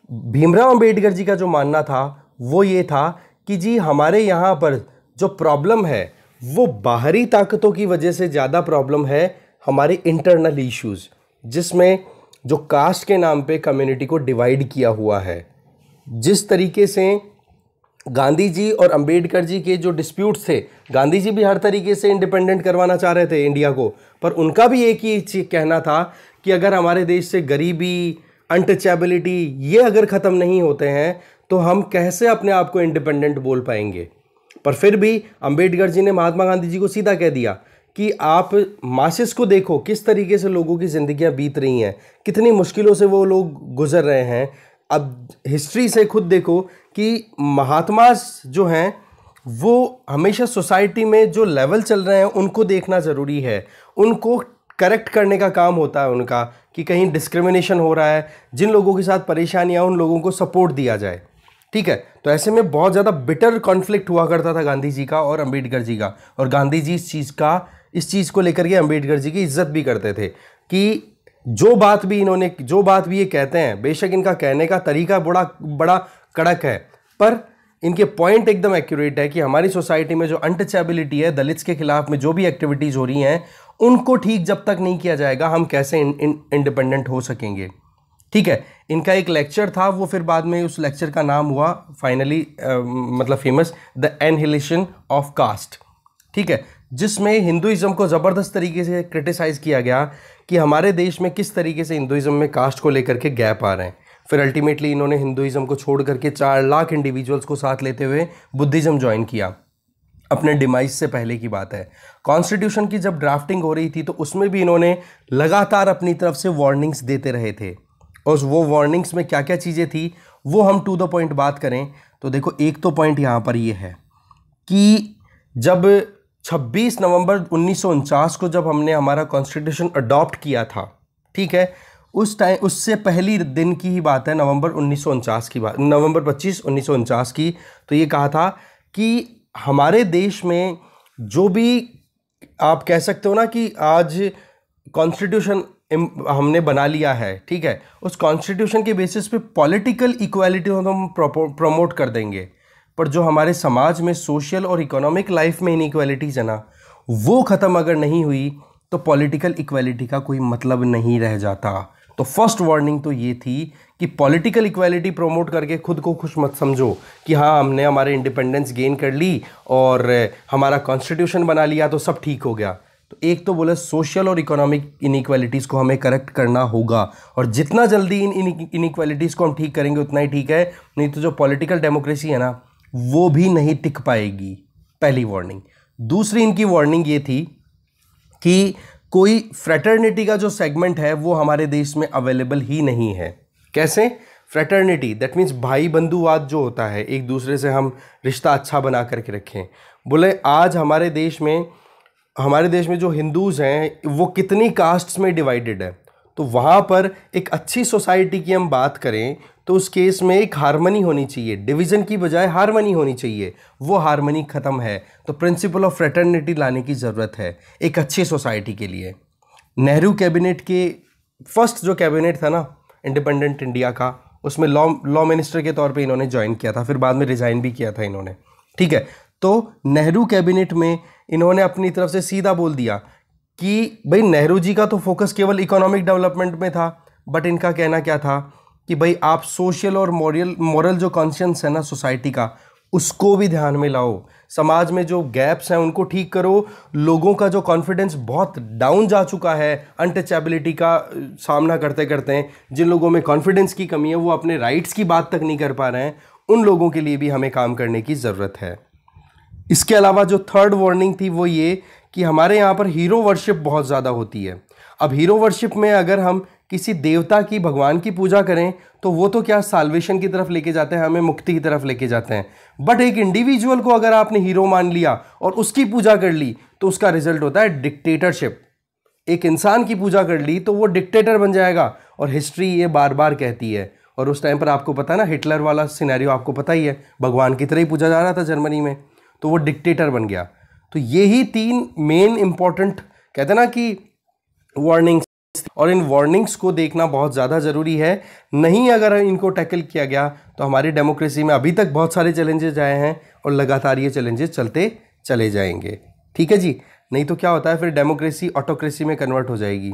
भीमराव अंबेडकर जी का जो मानना था वो ये था कि जी हमारे यहाँ पर जो प्रॉब्लम है वो बाहरी ताकतों की वजह से ज़्यादा प्रॉब्लम है हमारे इंटरनल इश्यूज़, जिसमें जो कास्ट के नाम पे कम्युनिटी को डिवाइड किया हुआ है। जिस तरीके से गांधी जी और अंबेडकर जी के जो डिस्प्यूट्स थे, गांधी जी भी हर तरीके से इंडिपेंडेंट करवाना चाह रहे थे इंडिया को, पर उनका भी एक ही कहना था कि अगर हमारे देश से गरीबी, अनटचेबिलिटी ये अगर ख़त्म नहीं होते हैं तो हम कैसे अपने आप को इंडिपेंडेंट बोल पाएंगे। पर फिर भी अंबेडकर जी ने महात्मा गांधी जी को सीधा कह दिया कि आप मासेस को देखो किस तरीके से लोगों की ज़िंदगियां बीत रही हैं, कितनी मुश्किलों से वो लोग गुजर रहे हैं। अब हिस्ट्री से खुद देखो कि महात्मा जो हैं वो हमेशा सोसाइटी में जो लेवल चल रहे हैं उनको देखना ज़रूरी है, उनको करेक्ट करने का काम होता है उनका कि कहीं डिस्क्रिमिनेशन हो रहा है, जिन लोगों के साथ परेशानियाँ उन लोगों को सपोर्ट दिया जाए, ठीक है। तो ऐसे में बहुत ज़्यादा बिटर कॉन्फ्लिक्ट हुआ करता था गांधी जी का और अंबेडकर जी का, और गांधी जी इस चीज़ को लेकर के अंबेडकर जी की इज्जत भी करते थे कि जो बात भी ये कहते हैं, बेशक इनका कहने का तरीका बड़ा कड़क है, पर इनके पॉइंट एकदम एक्यूरेट है कि हमारी सोसाइटी में जो अनटचेबिलिटी है, दलित्स के खिलाफ में जो भी एक्टिविटीज़ हो रही हैं, उनको ठीक जब तक नहीं किया जाएगा हम कैसे इंडिपेंडेंट हो सकेंगे। ठीक है, इनका एक लेक्चर था, वो फिर बाद में उस लेक्चर का नाम हुआ फाइनली मतलब famous, the annihilation of caste. ठीक है, जिसमें हिंदुइज्म को ज़बरदस्त तरीके से क्रिटिसाइज़ किया गया कि हमारे देश में किस तरीके से हिंदुइज्म में कास्ट को लेकर के गैप आ रहे हैं। फिर अल्टीमेटली इन्होंने हिंदुइज्म को छोड़ करके 4 लाख इंडिविजुअल्स को साथ लेते हुए बुद्धिज़्म ज्वाइन किया, अपने डिमाइज से पहले की बात है। कॉन्स्टिट्यूशन की जब ड्राफ्टिंग हो रही थी तो उसमें भी इन्होंने लगातार अपनी तरफ से वार्निंग्स देते रहे थे, और वो वार्निंग्स में क्या क्या चीज़ें थी वो हम टू द पॉइंट बात करें तो देखो, एक तो पॉइंट यहाँ पर ये है कि जब 26 नवंबर 1949 को जब हमने हमारा कॉन्स्टिट्यूशन अडॉप्ट किया था, ठीक है, उस टाइम, उससे पहली दिन की ही बात है, नवंबर 1949 की बात, नवंबर 25 1949 की, तो ये कहा था कि हमारे देश में जो भी आप कह सकते हो ना कि आज कॉन्स्टिट्यूशन हमने बना लिया है, ठीक है, उस कॉन्स्टिट्यूशन के बेसिस पे पॉलिटिकल इक्वालिटी हम प्रमोट कर देंगे, पर जो हमारे समाज में सोशल और इकोनॉमिक लाइफ में इनइक्वालिटीज़ है ना, वो ख़त्म अगर नहीं हुई तो पॉलिटिकल इक्वालिटी का कोई मतलब नहीं रह जाता। तो फर्स्ट वार्निंग तो ये थी कि पॉलिटिकल इक्वालिटी प्रमोट करके खुद को खुश मत समझो कि हाँ हमने हमारे इंडिपेंडेंस गेन कर ली और हमारा कॉन्स्टिट्यूशन बना लिया तो सब ठीक हो गया। तो एक तो बोले सोशल और इकोनॉमिक इनइक्वालिटीज़ को हमें करेक्ट करना होगा, और जितना जल्दी इन इनइक्वालिटीज़ को हम ठीक करेंगे उतना ही ठीक है, नहीं तो जो पॉलिटिकल डेमोक्रेसी है ना वो भी नहीं टिक पाएगी। पहली वार्निंग। दूसरी इनकी वार्निंग ये थी कि कोई फ्रेटर्निटी का जो सेगमेंट है वो हमारे देश में अवेलेबल ही नहीं है। कैसे? फ्रेटर्निटी दैट मीन्स भाई बंधुवाद जो होता है, एक दूसरे से हम रिश्ता अच्छा बना करके रखें। बोले आज हमारे देश में जो हिंदूज़ हैं वो कितनी कास्ट्स में डिवाइडेड है, तो वहाँ पर एक अच्छी सोसाइटी की हम बात करें तो उस केस में एक हार्मनी होनी चाहिए, डिवीज़न की बजाय हार्मनी होनी चाहिए। वो हार्मनी ख़त्म है, तो प्रिंसिपल ऑफ फ्रेटर्निटी लाने की ज़रूरत है एक अच्छी सोसाइटी के लिए। नेहरू कैबिनेट के फर्स्ट जो कैबिनेट था ना इंडिपेंडेंट इंडिया का, उसमें लॉ मिनिस्टर के तौर पे इन्होंने ज्वाइन किया था, फिर बाद में रिज़ाइन भी किया था इन्होंने। ठीक है, तो नेहरू कैबिनेट में इन्होंने अपनी तरफ से सीधा बोल दिया कि भाई नेहरू जी का तो फोकस केवल इकोनॉमिक डेवलपमेंट में था, बट इनका कहना क्या था कि भाई आप सोशल और मॉरल जो कॉन्शियंस है ना सोसाइटी का, उसको भी ध्यान में लाओ, समाज में जो गैप्स हैं उनको ठीक करो। लोगों का जो कॉन्फिडेंस बहुत डाउन जा चुका है अनटचेबिलिटी का सामना करते करते, जिन लोगों में कॉन्फिडेंस की कमी है वो अपने राइट्स की बात तक नहीं कर पा रहे हैं, उन लोगों के लिए भी हमें काम करने की ज़रूरत है। इसके अलावा जो थर्ड वार्निंग थी वो ये कि हमारे यहाँ पर हीरो वर्शिप बहुत ज़्यादा होती है। अब हीरो वर्शिप में अगर हम किसी देवता की, भगवान की पूजा करें तो वो तो क्या साल्वेशन की तरफ लेके जाते हैं, हमें मुक्ति की तरफ लेके जाते हैं, बट एक इंडिविजुअल को अगर आपने हीरो मान लिया और उसकी पूजा कर ली तो उसका रिजल्ट होता है डिक्टेटरशिप। एक इंसान की पूजा कर ली तो वो डिक्टेटर बन जाएगा, और हिस्ट्री ये बार बार कहती है। और उस टाइम पर आपको पता है ना, हिटलर वाला सिनेरियो आपको पता ही है, भगवान की तरह ही पूजा जा रहा था जर्मनी में, तो वो डिक्टेटर बन गया। तो यही 3 मेन इंपॉर्टेंट कहते हैं ना कि वार्निंग्स, और इन वार्निंग्स को देखना बहुत ज़्यादा ज़रूरी है। नहीं अगर इनको टैकल किया गया तो हमारी डेमोक्रेसी में अभी तक बहुत सारे चैलेंजेस आए हैं और लगातार ये चैलेंजेस चलते चले जाएंगे। ठीक है जी, नहीं तो क्या होता है फिर डेमोक्रेसी ऑटोक्रेसी में कन्वर्ट हो जाएगी,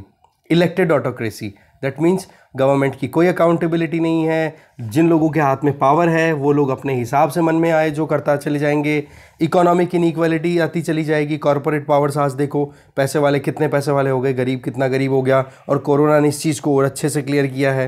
elected autocracy. That means government की कोई अकाउंटेबिलिटी नहीं है, जिन लोगों के हाथ में पावर है वो लोग अपने हिसाब से मन में आए जो करता चले जाएंगे। इकोनॉमिक इनइक्वालिटी आती चली जाएगी, कॉरपोरेट पावर्स आज देखो पैसे वाले कितने पैसे वाले हो गए, गरीब कितना गरीब हो गया, और कोरोना ने इस चीज़ को और अच्छे से क्लियर किया है।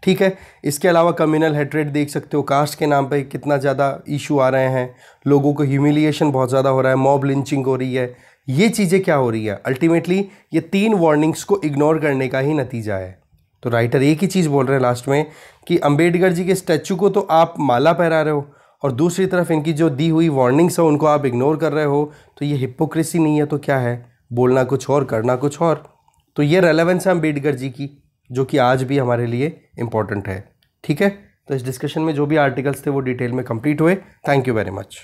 ठीक है, इसके अलावा कम्युनल हेट्रेड देख सकते हो, कास्ट के नाम पे कितना ज़्यादा इशू आ रहे हैं, लोगों को ह्यूमिलिएशन बहुत ज़्यादा हो रहा है, मॉब लिंचिंग हो रही है। ये चीज़ें क्या हो रही है, अल्टीमेटली ये 3 वार्निंग्स को इग्नोर करने का ही नतीजा है। तो राइटर एक ही चीज़ बोल रहे हैं लास्ट में कि अंबेडकर जी के स्टैचू को तो आप माला पहरा रहे हो और दूसरी तरफ इनकी जो दी हुई वार्निंग्स है उनको आप इग्नोर कर रहे हो, तो ये हिपोक्रेसी नहीं है तो क्या है, बोलना कुछ और करना कुछ और। तो ये रेलेवेंस है अंबेडकर जी की, जो कि आज भी हमारे लिए इम्पॉर्टेंट है। ठीक है, तो इस डिस्कशन में जो भी आर्टिकल्स थे वो डिटेल में कंप्लीट हुए। Thank you very much.